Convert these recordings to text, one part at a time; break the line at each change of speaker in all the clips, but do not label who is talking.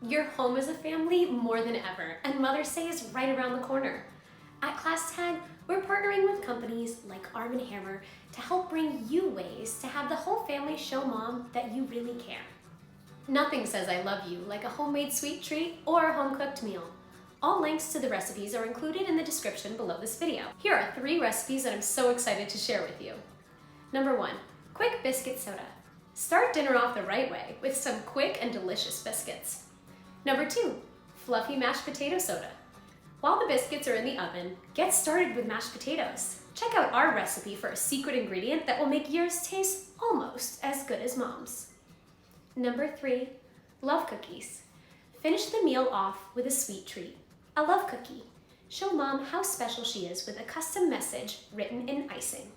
Your home is a family more than ever, and Mother's Day is right around the corner. At ClassTag, we're partnering with companies like Arm & Hammer to help bring you ways to have the whole family show mom that you really care. Nothing says I love you like a homemade sweet treat or a home-cooked meal. All links to the recipes are included in the description below this video. Here are 3 recipes that I'm so excited to share with you. Number 1, quick biscuit soda. Start dinner off the right way with some quick and delicious biscuits. Number 2, fluffy mashed potato soda. While the biscuits are in the oven, get started with mashed potatoes. Check out our recipe for a secret ingredient that will make yours taste almost as good as mom's. Number 3, love cookies. Finish the meal off with a sweet treat, a love cookie. Show mom how special she is with a custom message written in icing.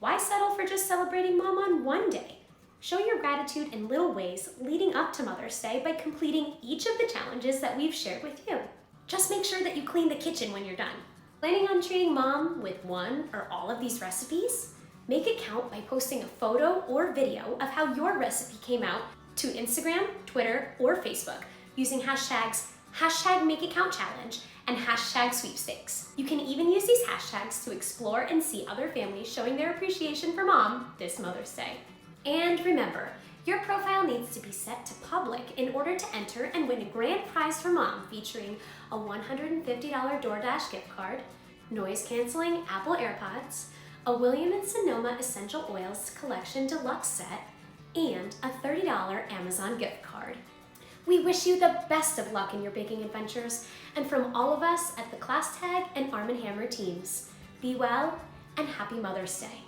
Why settle for just celebrating mom on one day? Show your gratitude in little ways leading up to Mother's Day by completing each of the challenges that we've shared with you. Just make sure that you clean the kitchen when you're done. Planning on treating mom with one or all of these recipes? Make it count by posting a photo or video of how your recipe came out to Instagram, Twitter, or Facebook using hashtags #MakeItCountChallenge and #sweepstakes. You can even use these hashtags to explore and see other families showing their appreciation for mom this Mother's Day. And remember, your profile needs to be set to public in order to enter and win a grand prize for mom featuring a $150 DoorDash gift card, noise-canceling Apple AirPods, a William & Sonoma Essential Oils Collection Deluxe set, and a $30 Amazon gift card. We wish you the best of luck in your baking adventures, and from all of us at the ClassTag and Arm & Hammer teams, be well and happy Mother's Day.